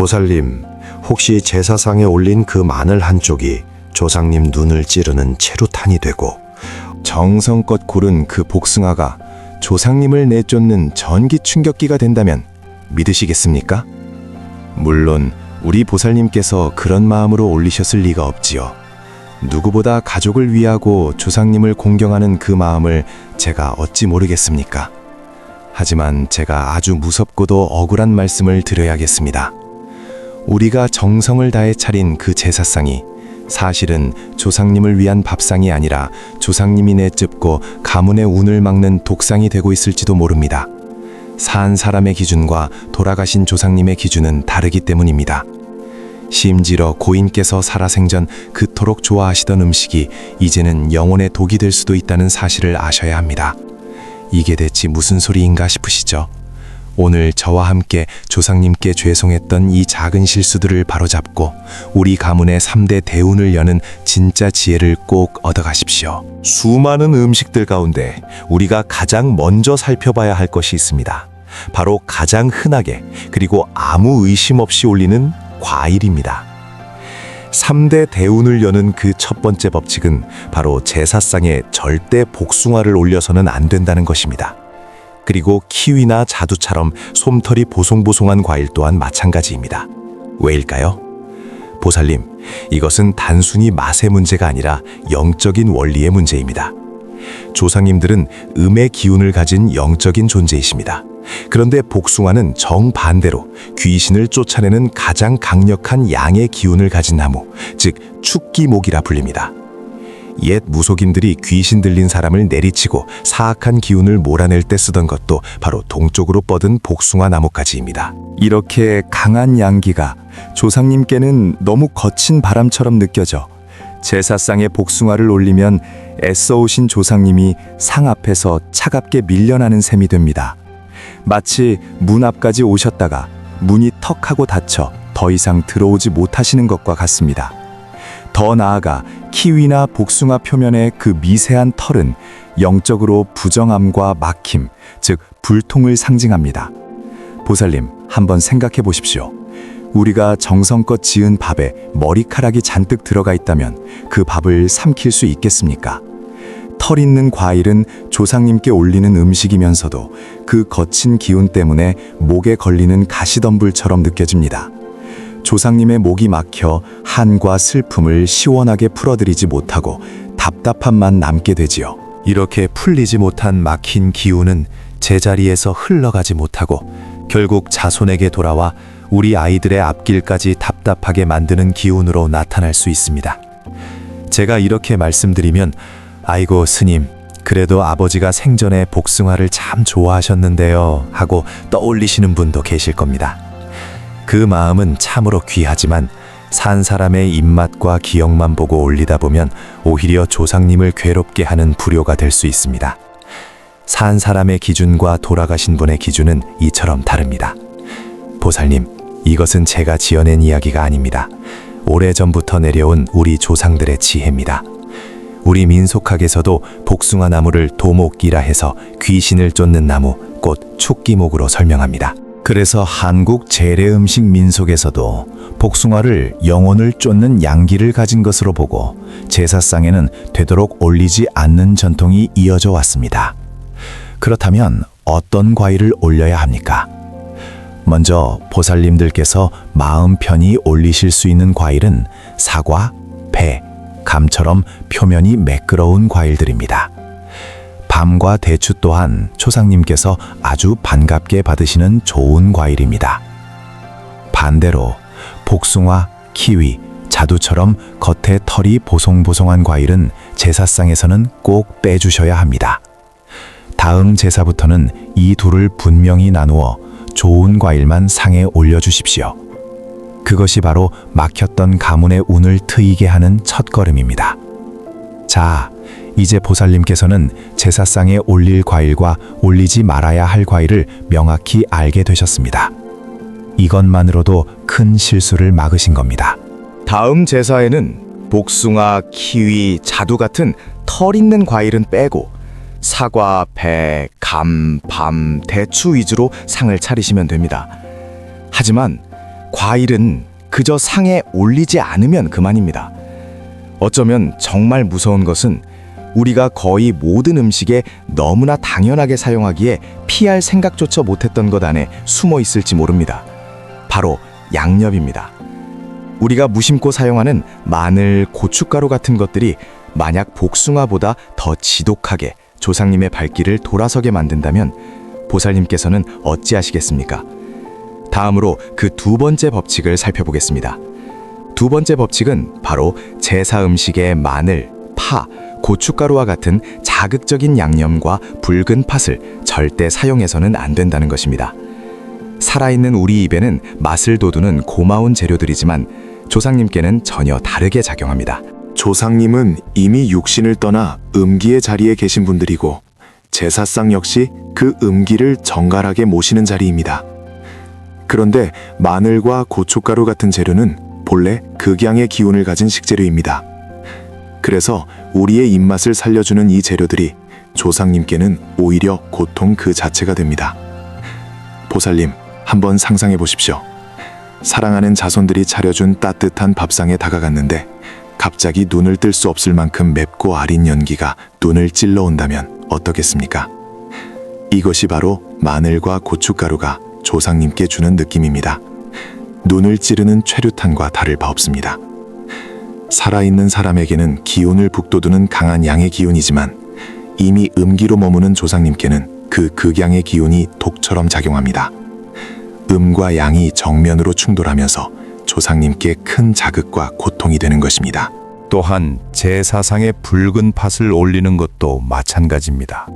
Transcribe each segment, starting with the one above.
보살님, 혹시 제사상에 올린 그 마늘 한쪽이 조상님 눈을 찌르는 체루탄이 되고 정성껏 고른 그 복숭아가 조상님을 내쫓는 전기 충격기가 된다면 믿으시겠습니까? 물론 우리 보살님께서 그런 마음으로 올리셨을 리가 없지요. 누구보다 가족을 위하고 조상님을 공경하는 그 마음을 제가 어찌 모르겠습니까? 하지만 제가 아주 무섭고도 억울한 말씀을 드려야겠습니다. 우리가 정성을 다해 차린 그 제사상이 사실은 조상님을 위한 밥상이 아니라 조상님이 내쫓고 가문의 운을 막는 독상이 되고 있을지도 모릅니다. 산 사람의 기준과 돌아가신 조상님의 기준은 다르기 때문입니다. 심지어 고인께서 살아생전 그토록 좋아하시던 음식이 이제는 영혼의 독이 될 수도 있다는 사실을 아셔야 합니다. 이게 대체 무슨 소리인가 싶으시죠? 오늘 저와 함께 조상님께 죄송했던 이 작은 실수들을 바로잡고 우리 가문의 3대 대운을 여는 진짜 지혜를 꼭 얻어가십시오. 수많은 음식들 가운데 우리가 가장 먼저 살펴봐야 할 것이 있습니다. 바로 가장 흔하게 그리고 아무 의심 없이 올리는 과일입니다. 3대 대운을 여는 그 첫 번째 법칙은 바로 제사상에 절대 복숭아를 올려서는 안 된다는 것입니다. 그리고 키위나 자두처럼 솜털이 보송보송한 과일 또한 마찬가지입니다. 왜일까요? 보살님, 이것은 단순히 맛의 문제가 아니라 영적인 원리의 문제입니다. 조상님들은 음의 기운을 가진 영적인 존재이십니다. 그런데 복숭아는 정반대로 귀신을 쫓아내는 가장 강력한 양의 기운을 가진 나무, 즉 축기목이라 불립니다. 옛 무속인들이 귀신 들린 사람을 내리치고 사악한 기운을 몰아낼 때 쓰던 것도 바로 동쪽으로 뻗은 복숭아 나뭇가지입니다. 이렇게 강한 양기가 조상님께는 너무 거친 바람처럼 느껴져 제사상에 복숭아를 올리면 애써 오신 조상님이 상 앞에서 차갑게 밀려나는 셈이 됩니다. 마치 문 앞까지 오셨다가 문이 턱하고 닫혀 더 이상 들어오지 못하시는 것과 같습니다. 더 나아가 키위나 복숭아 표면의 그 미세한 털은 영적으로 부정함과 막힘, 즉 불통을 상징합니다. 보살님, 한번 생각해 보십시오. 우리가 정성껏 지은 밥에 머리카락이 잔뜩 들어가 있다면 그 밥을 삼킬 수 있겠습니까? 털 있는 과일은 조상님께 올리는 음식이면서도 그 거친 기운 때문에 목에 걸리는 가시덤불처럼 느껴집니다. 조상님의 목이 막혀 한과 슬픔을 시원하게 풀어드리지 못하고 답답함만 남게 되지요. 이렇게 풀리지 못한 막힌 기운은 제자리에서 흘러가지 못하고 결국 자손에게 돌아와 우리 아이들의 앞길까지 답답하게 만드는 기운으로 나타날 수 있습니다. 제가 이렇게 말씀드리면 아이고 스님, 그래도 아버지가 생전에 복숭아를 참 좋아하셨는데요 하고 떠올리시는 분도 계실 겁니다. 그 마음은 참으로 귀하지만 산 사람의 입맛과 기억만 보고 올리다 보면 오히려 조상님을 괴롭게 하는 불효가 될 수 있습니다. 산 사람의 기준과 돌아가신 분의 기준은 이처럼 다릅니다. 보살님, 이것은 제가 지어낸 이야기가 아닙니다. 오래전부터 내려온 우리 조상들의 지혜입니다. 우리 민속학에서도 복숭아 나무를 도목이라 해서 귀신을 쫓는 나무, 곧 축기목으로 설명합니다. 그래서 한국 재래 음식 민속에서도 복숭아를 영혼을 쫓는 양기를 가진 것으로 보고 제사상에는 되도록 올리지 않는 전통이 이어져 왔습니다. 그렇다면 어떤 과일을 올려야 합니까? 먼저 보살님들께서 마음 편히 올리실 수 있는 과일은 사과, 배, 감처럼 표면이 매끄러운 과일들입니다. 밤과 대추 또한 조상님께서 아주 반갑게 받으시는 좋은 과일입니다. 반대로 복숭아, 키위, 자두처럼 겉에 털이 보송보송한 과일은 제사상에서는 꼭 빼주셔야 합니다. 다음 제사부터는 이 둘을 분명히 나누어 좋은 과일만 상에 올려주십시오. 그것이 바로 막혔던 가문의 운을 트이게 하는 첫걸음입니다. 자, 이제 보살님께서는 제사상에 올릴 과일과 올리지 말아야 할 과일을 명확히 알게 되셨습니다. 이것만으로도 큰 실수를 막으신 겁니다. 다음 제사에는 복숭아, 키위, 자두 같은 털 있는 과일은 빼고 사과, 배, 감, 밤, 대추 위주로 상을 차리시면 됩니다. 하지만 과일은 그저 상에 올리지 않으면 그만입니다. 어쩌면 정말 무서운 것은 우리가 거의 모든 음식에 너무나 당연하게 사용하기에 피할 생각조차 못했던 것 안에 숨어 있을지 모릅니다. 바로 양념입니다. 우리가 무심코 사용하는 마늘, 고춧가루 같은 것들이 만약 복숭아보다 더 지독하게 조상님의 발길을 돌아서게 만든다면 보살님께서는 어찌하시겠습니까? 다음으로 그 두 번째 법칙을 살펴보겠습니다. 두 번째 법칙은 바로 제사 음식에 마늘, 파, 고춧가루와 같은 자극적인 양념과 붉은 팥을 절대 사용해서는 안 된다는 것입니다. 살아있는 우리 입에는 맛을 돋우는 고마운 재료들이지만 조상님께는 전혀 다르게 작용합니다. 조상님은 이미 육신을 떠나 음기의 자리에 계신 분들이고 제사상 역시 그 음기를 정갈하게 모시는 자리입니다. 그런데 마늘과 고춧가루 같은 재료는 본래 극양의 기운을 가진 식재료입니다. 그래서 우리의 입맛을 살려주는 이 재료들이 조상님께는 오히려 고통 그 자체가 됩니다. 보살님, 한번 상상해 보십시오. 사랑하는 자손들이 차려준 따뜻한 밥상에 다가갔는데 갑자기 눈을 뜰 수 없을 만큼 맵고 아린 연기가 눈을 찔러온다면 어떻겠습니까? 이것이 바로 마늘과 고춧가루가 조상님께 주는 느낌입니다. 눈을 찌르는 최루탄과 다를 바 없습니다. 살아있는 사람에게는 기운을 북돋우는 강한 양의 기운이지만 이미 음기로 머무는 조상님께는 그 극양의 기운이 독처럼 작용합니다. 음과 양이 정면으로 충돌하면서 조상님께 큰 자극과 고통이 되는 것입니다. 또한 제사상에 붉은 팥을 올리는 것도 마찬가지입니다.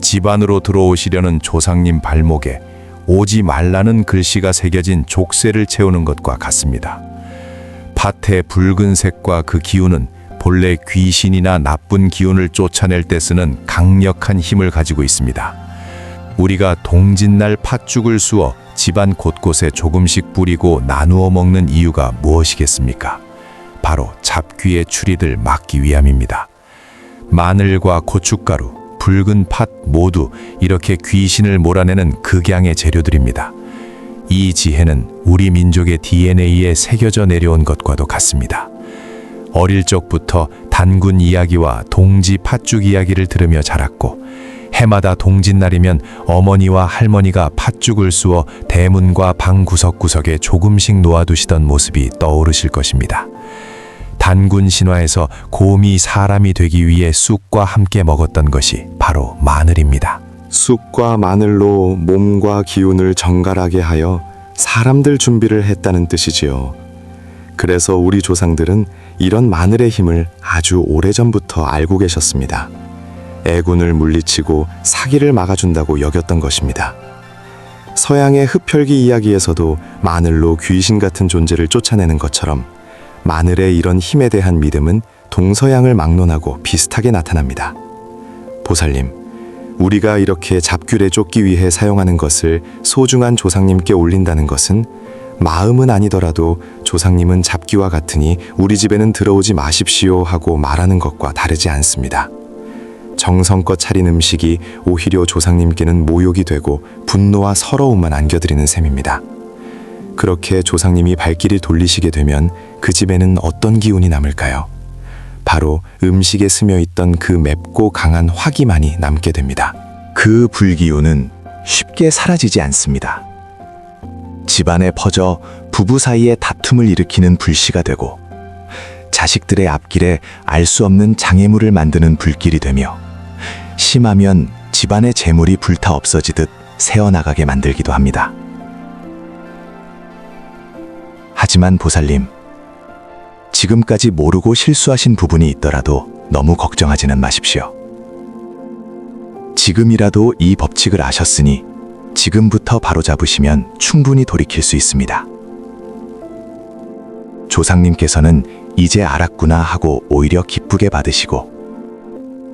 집안으로 들어오시려는 조상님 발목에 오지 말라는 글씨가 새겨진 족쇄를 채우는 것과 같습니다. 팥의 붉은색과 그 기운은 본래 귀신이나 나쁜 기운을 쫓아낼 때 쓰는 강력한 힘을 가지고 있습니다. 우리가 동짓날 팥죽을 쑤어 집안 곳곳에 조금씩 뿌리고 나누어 먹는 이유가 무엇이겠습니까? 바로 잡귀의 출입을 막기 위함입니다. 마늘과 고춧가루, 붉은 팥 모두 이렇게 귀신을 몰아내는 극양의 재료들입니다. 이 지혜는 우리 민족의 DNA에 새겨져 내려온 것과도 같습니다. 어릴 적부터 단군 이야기와 동지 팥죽 이야기를 들으며 자랐고 해마다 동짓날이면 어머니와 할머니가 팥죽을 쑤어 대문과 방 구석구석에 조금씩 놓아두시던 모습이 떠오르실 것입니다. 단군 신화에서 곰이 사람이 되기 위해 쑥과 함께 먹었던 것이 바로 마늘입니다. 쑥과 마늘로 몸과 기운을 정갈하게 하여 사람들 준비를 했다는 뜻이지요. 그래서 우리 조상들은 이런 마늘의 힘을 아주 오래전부터 알고 계셨습니다. 애군을 물리치고 사기를 막아준다고 여겼던 것입니다. 서양의 흡혈귀 이야기에서도 마늘로 귀신 같은 존재를 쫓아내는 것처럼 마늘의 이런 힘에 대한 믿음은 동서양을 막론하고 비슷하게 나타납니다. 보살님, 우리가 이렇게 잡귤에 쫓기 위해 사용하는 것을 소중한 조상님께 올린다는 것은 마음은 아니더라도 조상님은 잡기와 같으니 우리 집에는 들어오지 마십시오 하고 말하는 것과 다르지 않습니다. 정성껏 차린 음식이 오히려 조상님께는 모욕이 되고 분노와 서러움만 안겨드리는 셈입니다. 그렇게 조상님이 발길을 돌리시게 되면 그 집에는 어떤 기운이 남을까요? 바로 음식에 스며있던 그 맵고 강한 화기만이 남게 됩니다. 그 불기운은 쉽게 사라지지 않습니다. 집안에 퍼져 부부 사이에 다툼을 일으키는 불씨가 되고 자식들의 앞길에 알 수 없는 장애물을 만드는 불길이 되며 심하면 집안의 재물이 불타 없어지듯 새어나가게 만들기도 합니다. 하지만 보살님, 지금까지 모르고 실수하신 부분이 있더라도 너무 걱정하지는 마십시오. 지금이라도 이 법칙을 아셨으니 지금부터 바로잡으시면 충분히 돌이킬 수 있습니다. 조상님께서는 이제 알았구나 하고 오히려 기쁘게 받으시고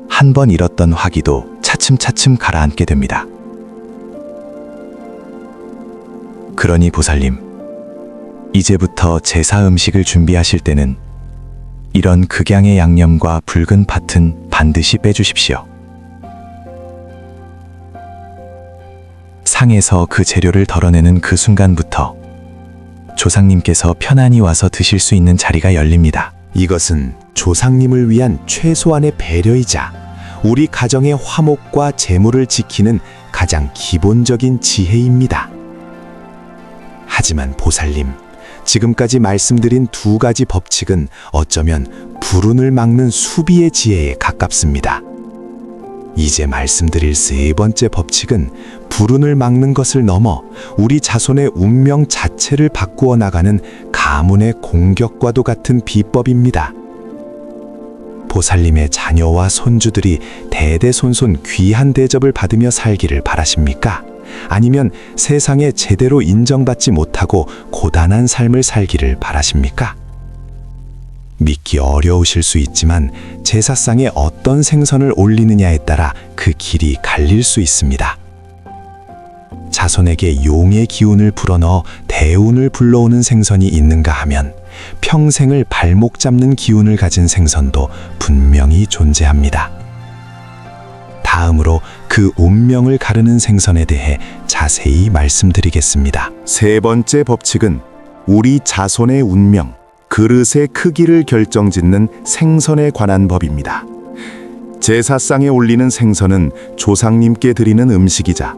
한 번 잃었던 화기도 차츰차츰 가라앉게 됩니다. 그러니 보살님, 이제부터 제사 음식을 준비하실 때는 이런 극양의 양념과 붉은 팥은 반드시 빼주십시오. 상에서 그 재료를 덜어내는 그 순간부터 조상님께서 편안히 와서 드실 수 있는 자리가 열립니다. 이것은 조상님을 위한 최소한의 배려이자 우리 가정의 화목과 재물을 지키는 가장 기본적인 지혜입니다. 하지만 보살님, 지금까지 말씀드린 두 가지 법칙은 어쩌면 불운을 막는 수비의 지혜에 가깝습니다. 이제 말씀드릴 세 번째 법칙은 불운을 막는 것을 넘어 우리 자손의 운명 자체를 바꾸어 나가는 가문의 공격과도 같은 비법입니다. 보살님의 자녀와 손주들이 대대손손 귀한 대접을 받으며 살기를 바라십니까? 아니면 세상에 제대로 인정받지 못하고 고단한 삶을 살기를 바라십니까? 믿기 어려우실 수 있지만 제사상에 어떤 생선을 올리느냐에 따라 그 길이 갈릴 수 있습니다. 자손에게 용의 기운을 불어넣어 대운을 불러오는 생선이 있는가 하면 평생을 발목 잡는 기운을 가진 생선도 분명히 존재합니다. 다음으로 그 운명을 가르는 생선에 대해 자세히 말씀드리겠습니다. 세 번째 법칙은 우리 자손의 운명, 그릇의 크기를 결정짓는 생선에 관한 법입니다. 제사상에 올리는 생선은 조상님께 드리는 음식이자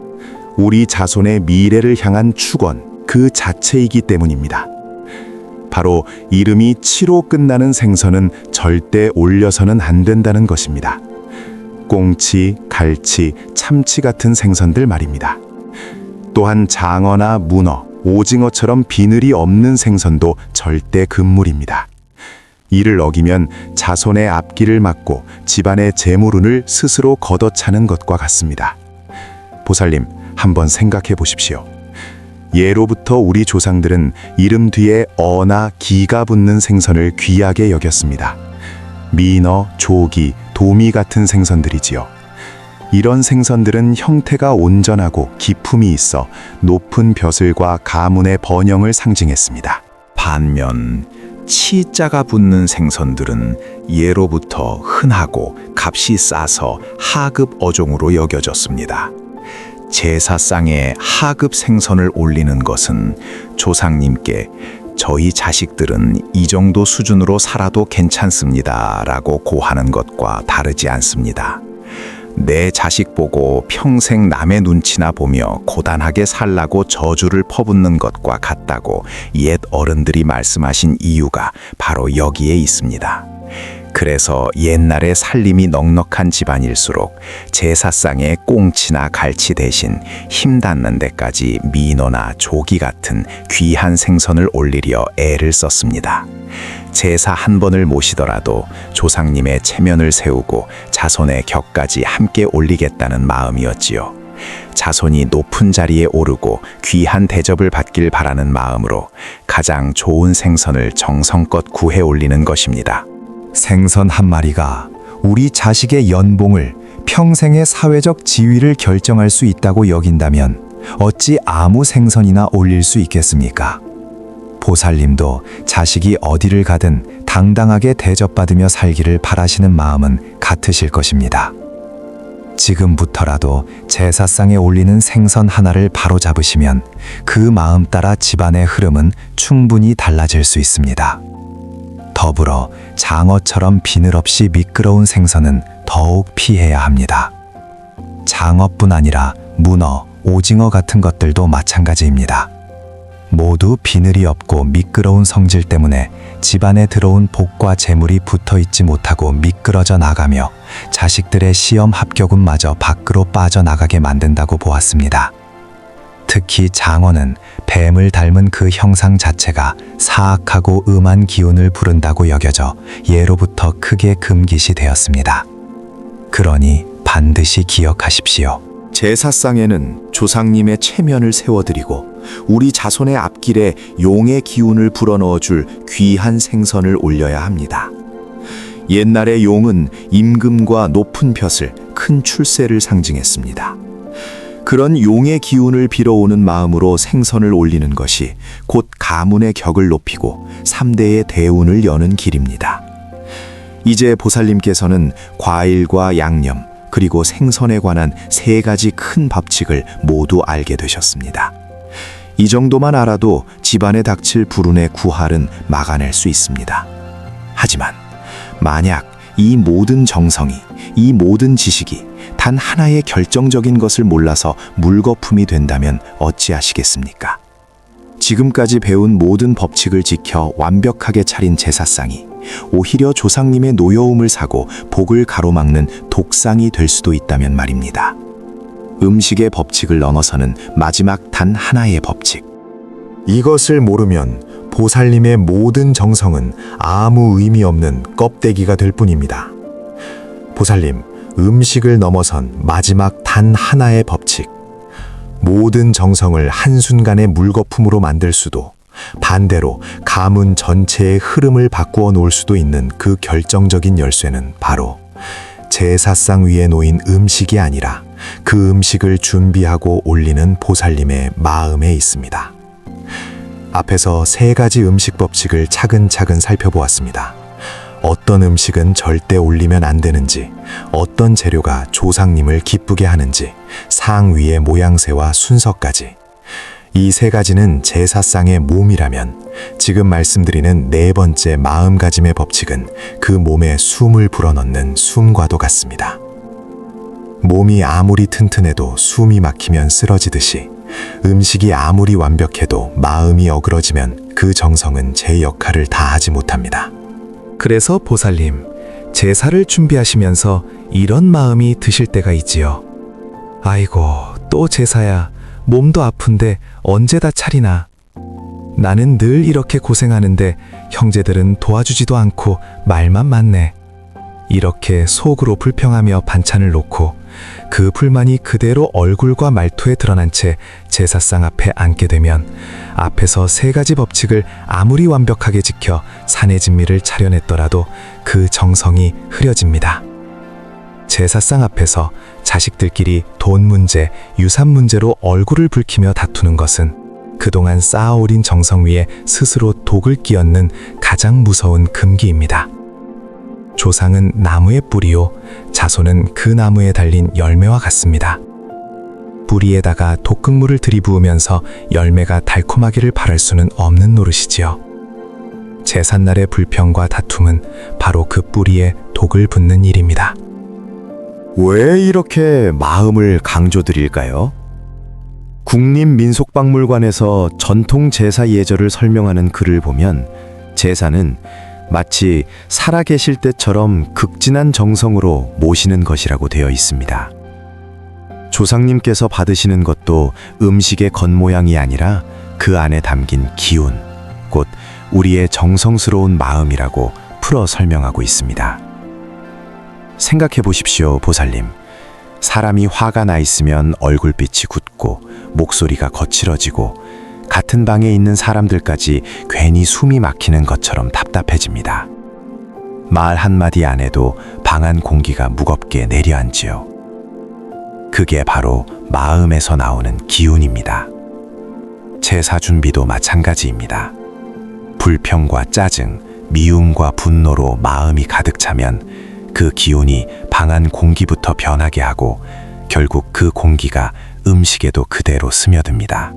우리 자손의 미래를 향한 축원 그 자체이기 때문입니다. 바로 이름이 치로 끝나는 생선은 절대 올려서는 안 된다는 것입니다. 꽁치, 갈치, 참치 같은 생선들 말입니다. 또한 장어나 문어, 오징어처럼 비늘이 없는 생선도 절대 금물입니다. 이를 어기면 자손의 앞길을 막고 집안의 재물운을 스스로 걷어차는 것과 같습니다. 보살님, 한번 생각해 보십시오. 예로부터 우리 조상들은 이름 뒤에 어나 기가 붙는 생선을 귀하게 여겼습니다. 민어, 조기, 도미 같은 생선들이지요. 이런 생선들은 형태가 온전하고 기품이 있어 높은 벼슬과 가문의 번영을 상징했습니다. 반면 치자가 붙는 생선들은 예로부터 흔하고 값이 싸서 하급 어종으로 여겨졌습니다. 제사상에 하급 생선을 올리는 것은 조상님께 저희 자식들은 이 정도 수준으로 살아도 괜찮습니다 라고 고하는 것과 다르지 않습니다. 내 자식 보고 평생 남의 눈치나 보며 고단하게 살라고 저주를 퍼붓는 것과 같다고 옛 어른들이 말씀하신 이유가 바로 여기에 있습니다. 그래서 옛날에 살림이 넉넉한 집안일수록 제사상에 꽁치나 갈치 대신 힘 닿는 데까지 민어나 조기 같은 귀한 생선을 올리려 애를 썼습니다. 제사 한 번을 모시더라도 조상님의 체면을 세우고 자손의 격까지 함께 올리겠다는 마음이었지요. 자손이 높은 자리에 오르고 귀한 대접을 받길 바라는 마음으로 가장 좋은 생선을 정성껏 구해 올리는 것입니다. 생선 한 마리가 우리 자식의 연봉을, 평생의 사회적 지위를 결정할 수 있다고 여긴다면 어찌 아무 생선이나 올릴 수 있겠습니까? 보살님도 자식이 어디를 가든 당당하게 대접받으며 살기를 바라시는 마음은 같으실 것입니다. 지금부터라도 제사상에 올리는 생선 하나를 바로잡으시면 그 마음 따라 집안의 흐름은 충분히 달라질 수 있습니다. 더불어 장어처럼 비늘 없이 미끄러운 생선은 더욱 피해야 합니다. 장어뿐 아니라 문어, 오징어 같은 것들도 마찬가지입니다. 모두 비늘이 없고 미끄러운 성질 때문에 집안에 들어온 복과 재물이 붙어있지 못하고 미끄러져 나가며 자식들의 시험 합격운마저 밖으로 빠져나가게 만든다고 보았습니다. 특히 장어는 뱀을 닮은 그 형상 자체가 사악하고 음한 기운을 부른다고 여겨져 예로부터 크게 금기시 되었습니다. 그러니 반드시 기억하십시오. 제사상에는 조상님의 체면을 세워드리고 우리 자손의 앞길에 용의 기운을 불어넣어줄 귀한 생선을 올려야 합니다. 옛날의 용은 임금과 높은 벼슬, 큰 출세를 상징했습니다. 그런 용의 기운을 빌어오는 마음으로 생선을 올리는 것이 곧 가문의 격을 높이고 3대의 대운을 여는 길입니다. 이제 보살님께서는 과일과 양념, 그리고 생선에 관한 3가지 큰 법칙을 모두 알게 되셨습니다. 이 정도만 알아도 집안에 닥칠 불운의 구할은 막아낼 수 있습니다. 하지만 만약 이 모든 정성이, 이 모든 지식이 단 하나의 결정적인 것을 몰라서 물거품이 된다면 어찌하시겠습니까? 지금까지 배운 모든 법칙을 지켜 완벽하게 차린 제사상이 오히려 조상님의 노여움을 사고 복을 가로막는 독상이 될 수도 있다면 말입니다. 음식의 법칙을 넘어서는 마지막 단 하나의 법칙. 이것을 모르면 보살님의 모든 정성은 아무 의미 없는 껍데기가 될 뿐입니다. 보살님, 음식을 넘어선 마지막 단 하나의 법칙. 모든 정성을 한순간에 물거품으로 만들 수도, 반대로 가문 전체의 흐름을 바꾸어 놓을 수도 있는 그 결정적인 열쇠는 바로 제사상 위에 놓인 음식이 아니라 그 음식을 준비하고 올리는 보살님의 마음에 있습니다. 앞에서 3가지 음식 법칙을 차근차근 살펴보았습니다. 어떤 음식은 절대 올리면 안 되는지, 어떤 재료가 조상님을 기쁘게 하는지, 상 위의 모양새와 순서까지. 이 3가지는 제사상의 몸이라면 지금 말씀드리는 4번째 마음가짐의 법칙은 그 몸에 숨을 불어넣는 숨과도 같습니다. 몸이 아무리 튼튼해도 숨이 막히면 쓰러지듯이 음식이 아무리 완벽해도 마음이 어그러지면 그 정성은 제 역할을 다하지 못합니다. 그래서 보살님, 제사를 준비하시면서 이런 마음이 드실 때가 있지요. 아이고, 또 제사야. 몸도 아픈데 언제 다 차리나. 나는 늘 이렇게 고생하는데 형제들은 도와주지도 않고 말만 많네. 이렇게 속으로 불평하며 반찬을 놓고 그 불만이 그대로 얼굴과 말투에 드러난 채 제사상 앞에 앉게 되면 앞에서 3가지 법칙을 아무리 완벽하게 지켜 산의 진미를 차려냈더라도 그 정성이 흐려집니다. 제사상 앞에서 자식들끼리 돈 문제, 유산 문제로 얼굴을 붉히며 다투는 것은 그동안 쌓아올린 정성 위에 스스로 독을 끼얹는 가장 무서운 금기입니다. 조상은 나무의 뿌리요, 자손은 그 나무에 달린 열매와 같습니다. 뿌리에다가 독극물을 들이부으면서 열매가 달콤하기를 바랄 수는 없는 노릇이지요. 제삿날의 불평과 다툼은 바로 그 뿌리에 독을 붓는 일입니다. 왜 이렇게 마음을 강조드릴까요? 국립민속박물관에서 전통 제사 예절을 설명하는 글을 보면 제사는 마치 살아계실 때처럼 극진한 정성으로 모시는 것이라고 되어 있습니다. 조상님께서 받으시는 것도 음식의 겉모양이 아니라 그 안에 담긴 기운, 곧 우리의 정성스러운 마음이라고 풀어 설명하고 있습니다. 생각해 보십시오, 보살님. 사람이 화가 나 있으면 얼굴빛이 굳고 목소리가 거칠어지고 같은 방에 있는 사람들까지 괜히 숨이 막히는 것처럼 답답해집니다. 말 한마디 안 해도 방 안 공기가 무겁게 내려앉지요. 그게 바로 마음에서 나오는 기운입니다. 제사 준비도 마찬가지입니다. 불평과 짜증, 미움과 분노로 마음이 가득 차면 그 기운이 방 안 공기부터 변하게 하고 결국 그 공기가 음식에도 그대로 스며듭니다.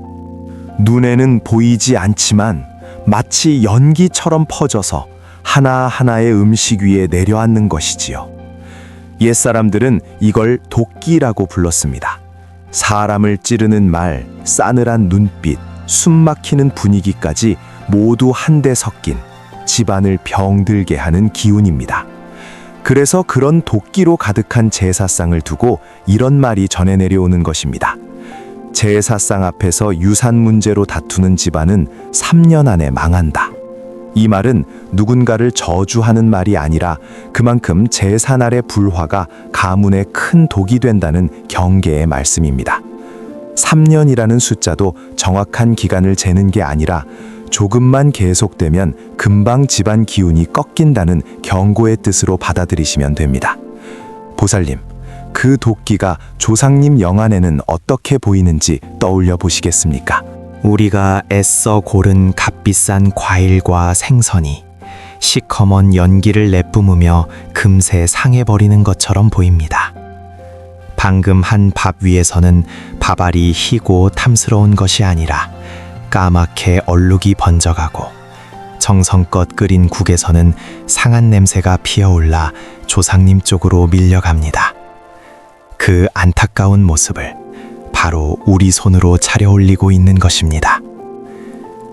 눈에는 보이지 않지만 마치 연기처럼 퍼져서 하나하나의 음식 위에 내려앉는 것이지요. 옛사람들은 이걸 도끼라고 불렀습니다. 사람을 찌르는 말, 싸늘한 눈빛, 숨 막히는 분위기까지 모두 한데 섞인 집안을 병들게 하는 기운입니다. 그래서 그런 도끼로 가득한 제사상을 두고 이런 말이 전해 내려오는 것입니다. 제사상 앞에서 유산 문제로 다투는 집안은 3년 안에 망한다. 이 말은 누군가를 저주하는 말이 아니라 그만큼 제사날의 불화가 가문에 큰 독이 된다는 경계의 말씀입니다. 3년이라는 숫자도 정확한 기간을 재는 게 아니라 조금만 계속되면 금방 집안 기운이 꺾인다는 경고의 뜻으로 받아들이시면 됩니다. 보살님, 그 도끼가 조상님 영안에는 어떻게 보이는지 떠올려 보시겠습니까? 우리가 애써 고른 값비싼 과일과 생선이 시커먼 연기를 내뿜으며 금세 상해버리는 것처럼 보입니다. 방금 한 밥 위에서는 밥알이 희고 탐스러운 것이 아니라 까맣게 얼룩이 번져가고 정성껏 끓인 국에서는 상한 냄새가 피어올라 조상님 쪽으로 밀려갑니다. 그 안타까운 모습을 바로 우리 손으로 차려올리고 있는 것입니다.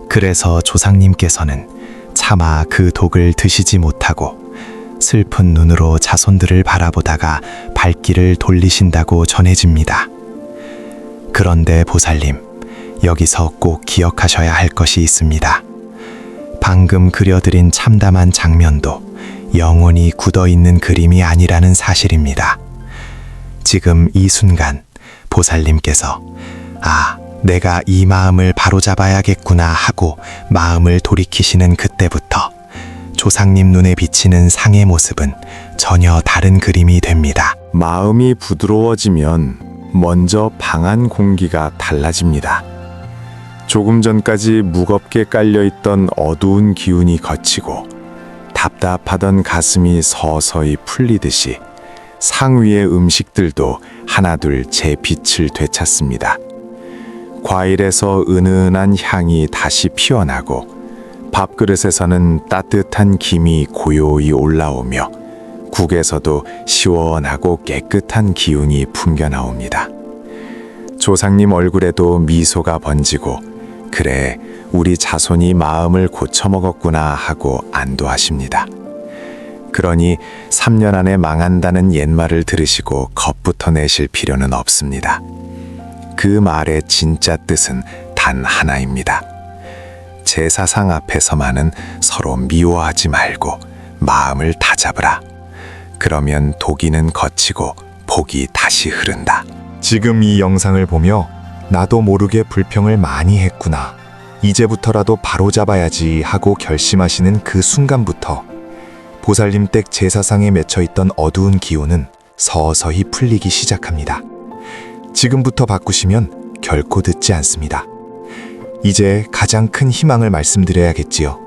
그래서 조상님께서는 차마 그 독을 드시지 못하고 슬픈 눈으로 자손들을 바라보다가 발길을 돌리신다고 전해집니다. 그런데 보살님, 여기서 꼭 기억하셔야 할 것이 있습니다. 방금 그려드린 참담한 장면도 영원히 굳어있는 그림이 아니라는 사실입니다. 지금 이 순간 보살님께서 내가 이 마음을 바로잡아야겠구나 하고 마음을 돌이키시는 그때부터 조상님 눈에 비치는 상의 모습은 전혀 다른 그림이 됩니다. 마음이 부드러워지면 먼저 방안 공기가 달라집니다. 조금 전까지 무겁게 깔려있던 어두운 기운이 걷히고 답답하던 가슴이 서서히 풀리듯이 상 위의 음식들도 하나둘 제 빛을 되찾습니다. 과일에서 은은한 향이 다시 피어나고 밥그릇에서는 따뜻한 김이 고요히 올라오며 국에서도 시원하고 깨끗한 기운이 풍겨나옵니다. 조상님 얼굴에도 미소가 번지고 그래 우리 자손이 마음을 고쳐먹었구나 하고 안도하십니다. 그러니 3년 안에 망한다는 옛말을 들으시고 겁부터 내실 필요는 없습니다. 그 말의 진짜 뜻은 단 하나입니다. 제사상 앞에서만은 서로 미워하지 말고 마음을 다잡으라. 그러면 독이는 걷히고 복이 다시 흐른다. 지금 이 영상을 보며 나도 모르게 불평을 많이 했구나. 이제부터라도 바로잡아야지 하고 결심하시는 그 순간부터 보살님 댁 제사상에 맺혀있던 어두운 기운은 서서히 풀리기 시작합니다. 지금부터 바꾸시면 결코 늦지 않습니다. 이제 가장 큰 희망을 말씀드려야겠지요.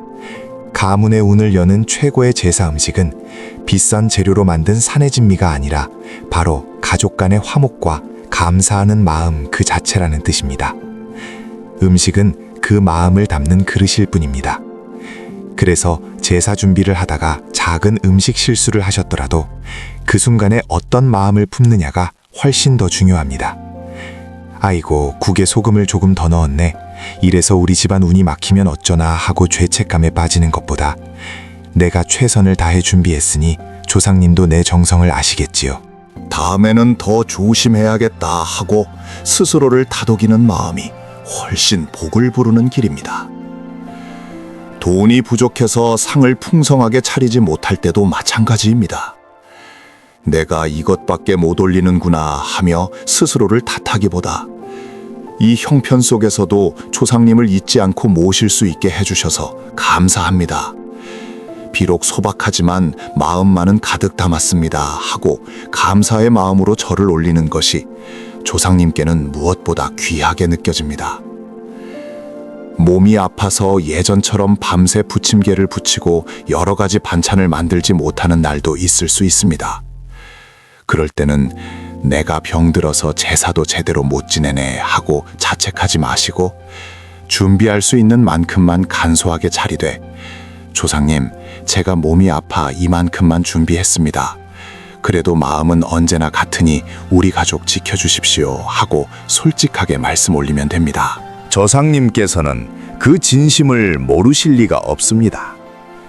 가문의 운을 여는 최고의 제사 음식은 비싼 재료로 만든 산해진미가 아니라 바로 가족 간의 화목과 감사하는 마음 그 자체라는 뜻입니다. 음식은 그 마음을 담는 그릇일 뿐입니다. 그래서 제사 준비를 하다가 작은 음식 실수를 하셨더라도 그 순간에 어떤 마음을 품느냐가 훨씬 더 중요합니다. 아이고, 국에 소금을 조금 더 넣었네. 이래서 우리 집안 운이 막히면 어쩌나 하고 죄책감에 빠지는 것보다 내가 최선을 다해 준비했으니 조상님도 내 정성을 아시겠지요. 다음에는 더 조심해야겠다 하고 스스로를 다독이는 마음이 훨씬 복을 부르는 길입니다. 돈이 부족해서 상을 풍성하게 차리지 못할 때도 마찬가지입니다. 내가 이것밖에 못 올리는구나 하며 스스로를 탓하기보다 이 형편 속에서도 조상님을 잊지 않고 모실 수 있게 해주셔서 감사합니다. 비록 소박하지만 마음만은 가득 담았습니다 하고 감사의 마음으로 절을 올리는 것이 조상님께는 무엇보다 귀하게 느껴집니다. 몸이 아파서 예전처럼 밤새 부침개를 부치고 여러 가지 반찬을 만들지 못하는 날도 있을 수 있습니다. 그럴 때는 내가 병들어서 제사도 제대로 못 지내네 하고 자책하지 마시고 준비할 수 있는 만큼만 간소하게 차리되 조상님, 제가 몸이 아파 이만큼만 준비했습니다. 그래도 마음은 언제나 같으니 우리 가족 지켜주십시오 하고 솔직하게 말씀 올리면 됩니다. 조상님께서는 그 진심을 모르실 리가 없습니다.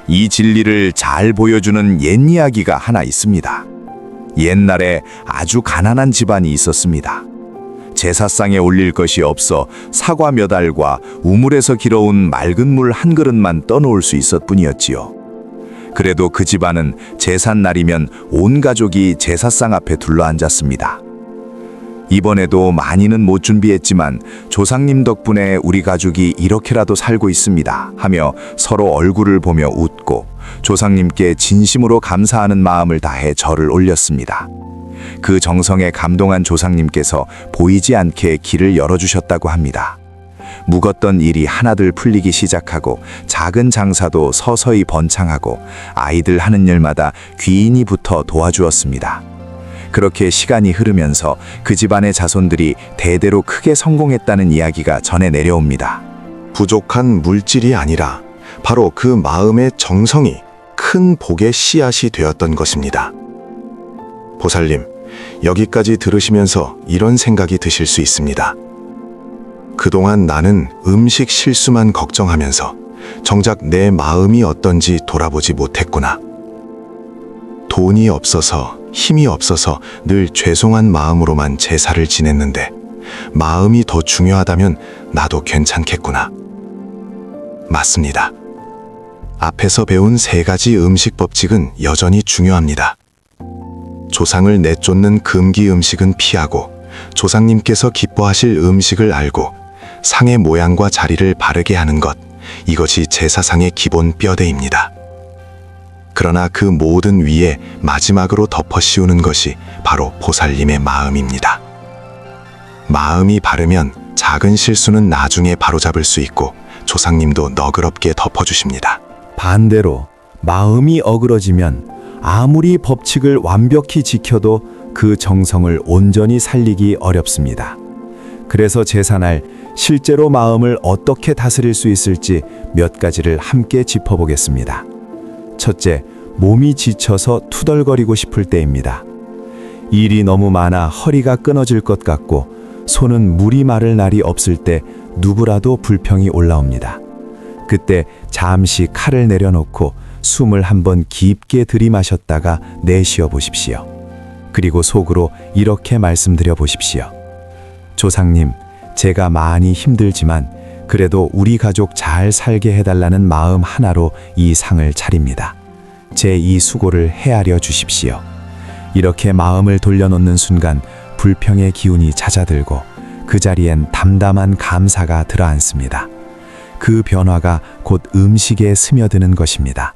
이 진리를 잘 보여주는 옛 이야기가 하나 있습니다. 옛날에 아주 가난한 집안이 있었습니다. 제사상에 올릴 것이 없어 사과 몇 알과 우물에서 길어온 맑은 물 한 그릇만 떠놓을 수 있었 뿐이었지요. 그래도 그 집안은 제삿날이면 온 가족이 제사상 앞에 둘러앉았습니다. 이번에도 많이는 못 준비했지만 조상님 덕분에 우리 가족이 이렇게라도 살고 있습니다 하며 서로 얼굴을 보며 웃고 조상님께 진심으로 감사하는 마음을 다해 절을 올렸습니다. 그 정성에 감동한 조상님께서 보이지 않게 길을 열어주셨다고 합니다. 묵었던 일이 하나둘 풀리기 시작하고 작은 장사도 서서히 번창하고 아이들 하는 일마다 귀인이 붙어 도와주었습니다. 그렇게 시간이 흐르면서 그 집안의 자손들이 대대로 크게 성공했다는 이야기가 전해 내려옵니다. 부족한 물질이 아니라 바로 그 마음의 정성이 큰 복의 씨앗이 되었던 것입니다. 보살님, 여기까지 들으시면서 이런 생각이 드실 수 있습니다. 그동안 나는 음식 실수만 걱정하면서 정작 내 마음이 어떤지 돌아보지 못했구나. 돈이 없어서, 힘이 없어서 늘 죄송한 마음으로만 제사를 지냈는데 마음이 더 중요하다면 나도 괜찮겠구나. 맞습니다. 앞에서 배운 3가지 음식 법칙은 여전히 중요합니다. 조상을 내쫓는 금기 음식은 피하고, 조상님께서 기뻐하실 음식을 알고 상의 모양과 자리를 바르게 하는 것, 이것이 제사상의 기본 뼈대입니다. 그러나 그 모든 위에 마지막으로 덮어씌우는 것이 바로 보살님의 마음입니다. 마음이 바르면 작은 실수는 나중에 바로잡을 수 있고 조상님도 너그럽게 덮어주십니다. 반대로 마음이 어그러지면 아무리 법칙을 완벽히 지켜도 그 정성을 온전히 살리기 어렵습니다. 그래서 제사날 실제로 마음을 어떻게 다스릴 수 있을지 몇 가지를 함께 짚어보겠습니다. 첫째, 몸이 지쳐서 투덜거리고 싶을 때입니다. 일이 너무 많아 허리가 끊어질 것 같고 손은 물이 마를 날이 없을 때 누구라도 불평이 올라옵니다. 그때 잠시 칼을 내려놓고 숨을 한번 깊게 들이마셨다가 내쉬어 보십시오. 그리고 속으로 이렇게 말씀드려 보십시오. 조상님, 제가 많이 힘들지만 그래도 우리 가족 잘 살게 해달라는 마음 하나로 이 상을 차립니다. 제 이 수고를 헤아려 주십시오. 이렇게 마음을 돌려놓는 순간 불평의 기운이 잦아들고 그 자리엔 담담한 감사가 들어앉습니다. 그 변화가 곧 음식에 스며드는 것입니다.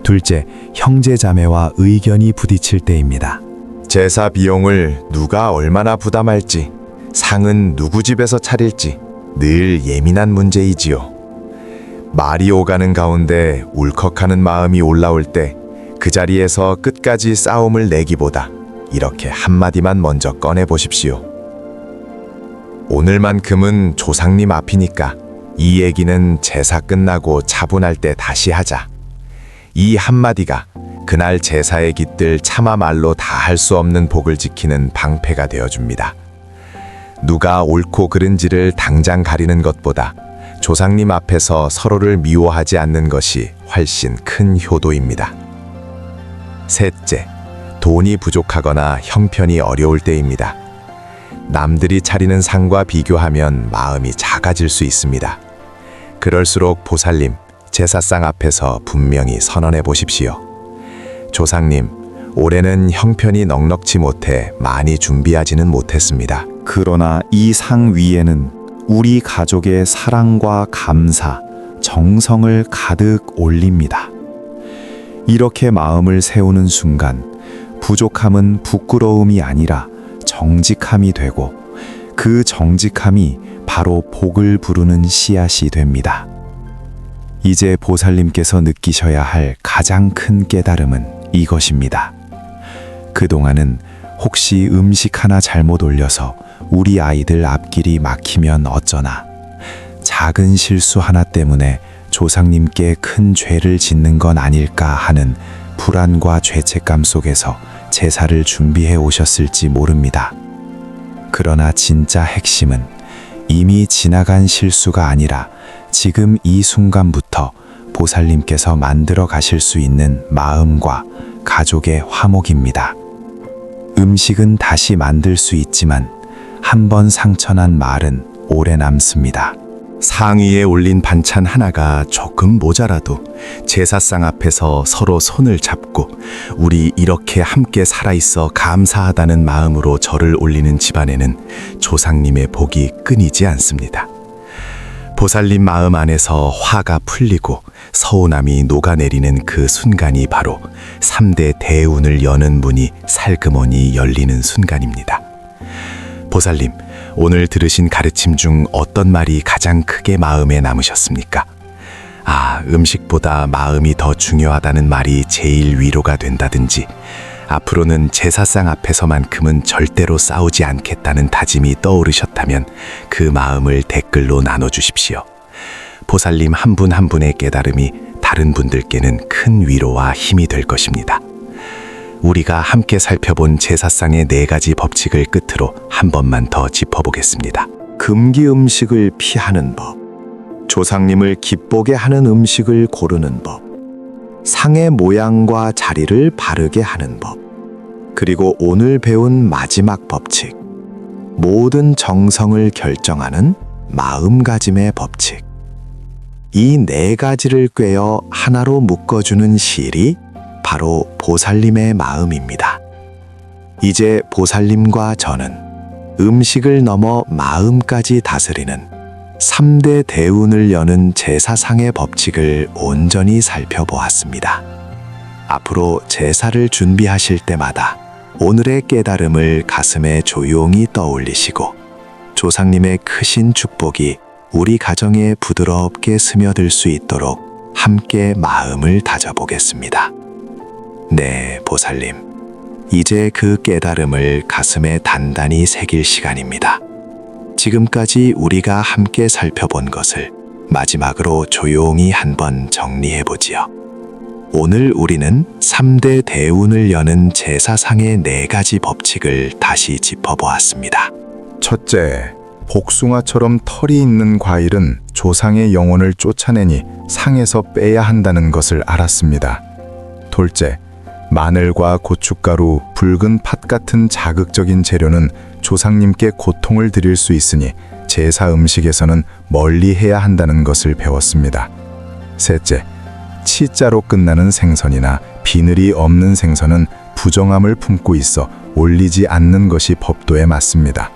둘째, 형제자매와 의견이 부딪힐 때입니다. 제사 비용을 누가 얼마나 부담할지, 상은 누구 집에서 차릴지 늘 예민한 문제이지요. 말이 오가는 가운데 울컥하는 마음이 올라올 때 그 자리에서 끝까지 싸움을 내기보다 이렇게 한마디만 먼저 꺼내보십시오. 오늘만큼은 조상님 앞이니까 이 얘기는 제사 끝나고 차분할 때 다시 하자. 이 한마디가 그날 제사에 깃들 차마 말로 다 할 수 없는 복을 지키는 방패가 되어줍니다. 누가 옳고 그른지를 당장 가리는 것보다 조상님 앞에서 서로를 미워하지 않는 것이 훨씬 큰 효도입니다. 셋째, 돈이 부족하거나 형편이 어려울 때입니다. 남들이 차리는 상과 비교하면 마음이 작아질 수 있습니다. 그럴수록 보살님, 제사상 앞에서 분명히 선언해 보십시오. 조상님, 올해는 형편이 넉넉지 못해 많이 준비하지는 못했습니다. 그러나 이 상 위에는 우리 가족의 사랑과 감사, 정성을 가득 올립니다. 이렇게 마음을 세우는 순간 부족함은 부끄러움이 아니라 정직함이 되고 그 정직함이 바로 복을 부르는 씨앗이 됩니다. 이제 보살님께서 느끼셔야 할 가장 큰 깨달음은 이것입니다. 그동안은 혹시 음식 하나 잘못 올려서 우리 아이들 앞길이 막히면 어쩌나, 작은 실수 하나 때문에 조상님께 큰 죄를 짓는 건 아닐까 하는 불안과 죄책감 속에서 제사를 준비해 오셨을지 모릅니다. 그러나 진짜 핵심은 이미 지나간 실수가 아니라 지금 이 순간부터 보살님께서 만들어 가실 수 있는 마음과 가족의 화목입니다. 음식은 다시 만들 수 있지만 한 번 상처난 말은 오래 남습니다. 상 위에 올린 반찬 하나가 조금 모자라도 제사상 앞에서 서로 손을 잡고 우리 이렇게 함께 살아있어 감사하다는 마음으로 절을 올리는 집안에는 조상님의 복이 끊이지 않습니다. 보살님 마음 안에서 화가 풀리고 서운함이 녹아내리는 그 순간이 바로 3대 대운을 여는 문이 살그머니 열리는 순간입니다. 보살님, 오늘 들으신 가르침 중 어떤 말이 가장 크게 마음에 남으셨습니까? 아, 음식보다 마음이 더 중요하다는 말이 제일 위로가 된다든지, 앞으로는 제사상 앞에서만큼은 절대로 싸우지 않겠다는 다짐이 떠오르셨다면 그 마음을 댓글로 나눠주십시오. 보살님 한 분 한 분의 깨달음이 다른 분들께는 큰 위로와 힘이 될 것입니다. 우리가 함께 살펴본 제사상의 4가지 법칙을 끝으로 한 번만 더 짚어보겠습니다. 금기 음식을 피하는 법, 조상님을 기쁘게 하는 음식을 고르는 법, 상의 모양과 자리를 바르게 하는 법, 그리고 오늘 배운 마지막 법칙, 모든 정성을 결정하는 마음가짐의 법칙. 이 4가지를 꿰어 하나로 묶어주는 실이 바로 보살님의 마음입니다. 이제 보살님과 저는 음식을 넘어 마음까지 다스리는 3대 대운을 여는 제사상의 법칙을 온전히 살펴보았습니다. 앞으로 제사를 준비하실 때마다 오늘의 깨달음을 가슴에 조용히 떠올리시고 조상님의 크신 축복이 우리 가정에 부드럽게 스며들 수 있도록 함께 마음을 다져보겠습니다. 네, 보살님. 이제 그 깨달음을 가슴에 단단히 새길 시간입니다. 지금까지 우리가 함께 살펴본 것을 마지막으로 조용히 한번 정리해보지요. 오늘 우리는 3대 대운을 여는 제사상의 4가지 법칙을 다시 짚어보았습니다. 첫째, 복숭아처럼 털이 있는 과일은 조상의 영혼을 쫓아내니 상에서 빼야 한다는 것을 알았습니다. 둘째, 마늘과 고춧가루, 붉은 팥 같은 자극적인 재료는 조상님께 고통을 드릴 수 있으니 제사 음식에서는 멀리 해야 한다는 것을 배웠습니다. 셋째, 치자로 끝나는 생선이나 비늘이 없는 생선은 부정함을 품고 있어 올리지 않는 것이 법도에 맞습니다.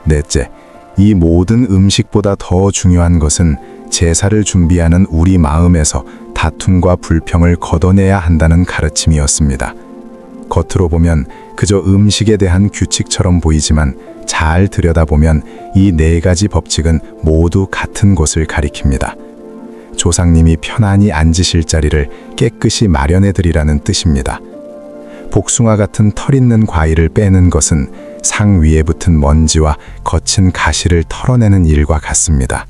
넷째, 이 모든 음식보다 더 중요한 것은 제사를 준비하는 우리 마음에서 다툼과 불평을 걷어내야 한다는 가르침이었습니다. 겉으로 보면 그저 음식에 대한 규칙처럼 보이지만 잘 들여다보면 이 4가지 법칙은 모두 같은 곳을 가리킵니다. 조상님이 편안히 앉으실 자리를 깨끗이 마련해 드리라는 뜻입니다. 복숭아 같은 털 있는 과일을 빼는 것은 상 위에 붙은 먼지와 거친 가시를 털어내는 일과 같습니다.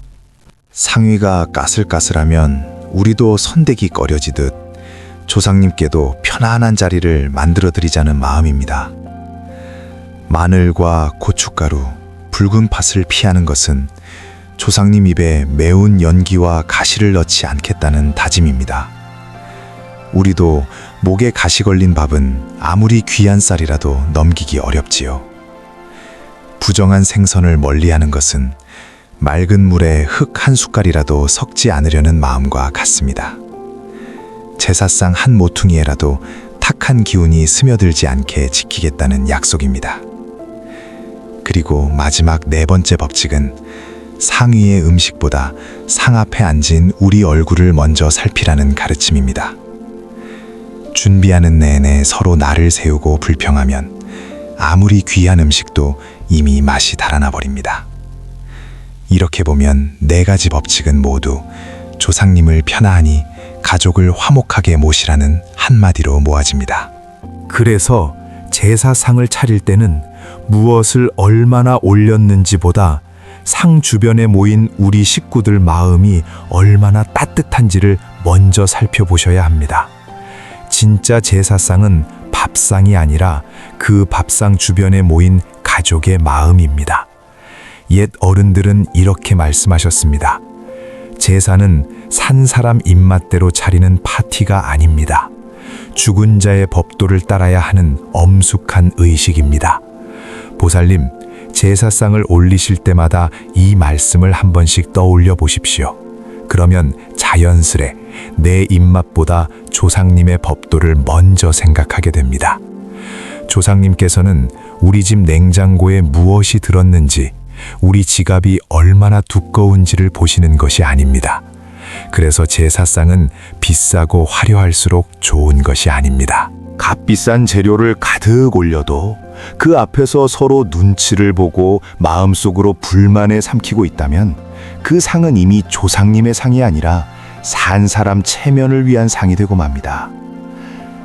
상위가 까슬까슬하면 우리도 선대기 꺼려지듯 조상님께도 편안한 자리를 만들어 드리자는 마음입니다. 마늘과 고춧가루, 붉은 팥을 피하는 것은 조상님 입에 매운 연기와 가시를 넣지 않겠다는 다짐입니다. 우리도 목에 가시 걸린 밥은 아무리 귀한 쌀이라도 넘기기 어렵지요. 부정한 생선을 멀리하는 것은 맑은 물에 흙 한 숟갈이라도 섞지 않으려는 마음과 같습니다. 제사상 한 모퉁이에라도 탁한 기운이 스며들지 않게 지키겠다는 약속입니다. 그리고 마지막 4번째 법칙은 상위의 음식보다 상 앞에 앉은 우리 얼굴을 먼저 살피라는 가르침입니다. 준비하는 내내 서로 나를 세우고 불평하면 아무리 귀한 음식도 이미 맛이 달아나 버립니다. 이렇게 보면 4가지 법칙은 모두 조상님을 편안히 가족을 화목하게 모시라는 한마디로 모아집니다. 그래서 제사상을 차릴 때는 무엇을 얼마나 올렸는지보다 상 주변에 모인 우리 식구들 마음이 얼마나 따뜻한지를 먼저 살펴보셔야 합니다. 진짜 제사상은 밥상이 아니라 그 밥상 주변에 모인 가족의 마음입니다. 옛 어른들은 이렇게 말씀하셨습니다. 제사는 산 사람 입맛대로 차리는 파티가 아닙니다. 죽은 자의 법도를 따라야 하는 엄숙한 의식입니다. 보살님, 제사상을 올리실 때마다 이 말씀을 한 번씩 떠올려 보십시오. 그러면 자연스레 내 입맛보다 조상님의 법도를 먼저 생각하게 됩니다. 조상님께서는 우리 집 냉장고에 무엇이 들었는지, 우리 지갑이 얼마나 두꺼운지를 보시는 것이 아닙니다. 그래서 제사상은 비싸고 화려할수록 좋은 것이 아닙니다. 값비싼 재료를 가득 올려도 그 앞에서 서로 눈치를 보고 마음속으로 불만에 삼키고 있다면 그 상은 이미 조상님의 상이 아니라 산 사람 체면을 위한 상이 되고 맙니다.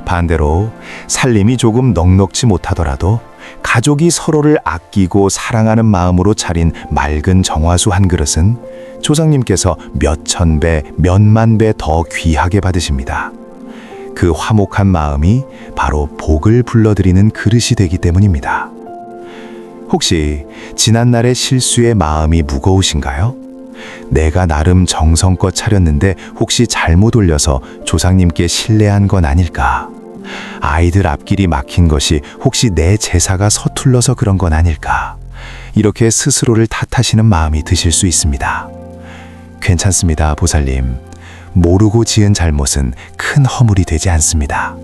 반대로 살림이 조금 넉넉지 못하더라도 가족이 서로를 아끼고 사랑하는 마음으로 차린 맑은 정화수 한 그릇은 조상님께서 몇천 배, 몇만 배 더 귀하게 받으십니다. 그 화목한 마음이 바로 복을 불러들이는 그릇이 되기 때문입니다. 혹시 지난날의 실수에 마음이 무거우신가요? 내가 나름 정성껏 차렸는데 혹시 잘못 올려서 조상님께 신뢰한 건 아닐까? 아이들 앞길이 막힌 것이 혹시 내 제사가 서툴러서 그런 건 아닐까? 이렇게 스스로를 탓하시는 마음이 드실 수 있습니다. 괜찮습니다, 보살님. 모르고 지은 잘못은 큰 허물이 되지 않습니다.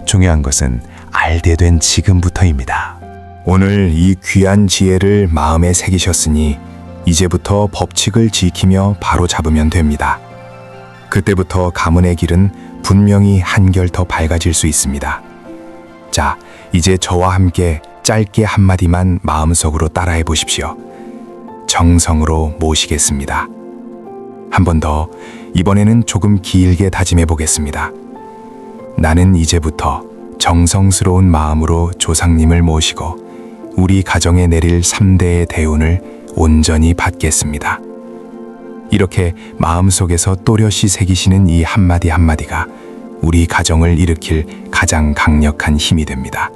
중요한 것은 알게 된 지금부터입니다. 오늘 이 귀한 지혜를 마음에 새기셨으니 이제부터 법칙을 지키며 바로 잡으면 됩니다. 그때부터 가문의 길은 분명히 한결 더 밝아질 수 있습니다. 자, 이제 저와 함께 짧게 한마디만 마음속으로 따라해 보십시오. 정성으로 모시겠습니다. 한 번 더, 이번에는 조금 길게 다짐해 보겠습니다. 나는 이제부터 정성스러운 마음으로 조상님을 모시고 우리 가정에 내릴 3대의 대운을 온전히 받겠습니다. 이렇게 마음속에서 또렷이 새기시는 이 한마디 한마디가 우리 가정을 일으킬 가장 강력한 힘이 됩니다.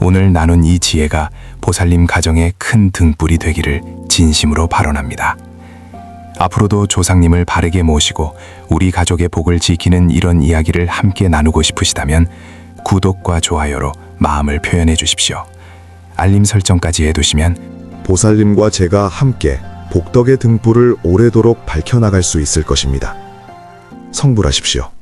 오늘 나눈 이 지혜가 보살님 가정의 큰 등불이 되기를 진심으로 발언합니다. 앞으로도 조상님을 바르게 모시고 우리 가족의 복을 지키는 이런 이야기를 함께 나누고 싶으시다면 구독과 좋아요로 마음을 표현해 주십시오. 알림 설정까지 해두시면 보살님과 제가 함께 복덕의 등불을 오래도록 밝혀나갈 수 있을 것입니다. 성불하십시오.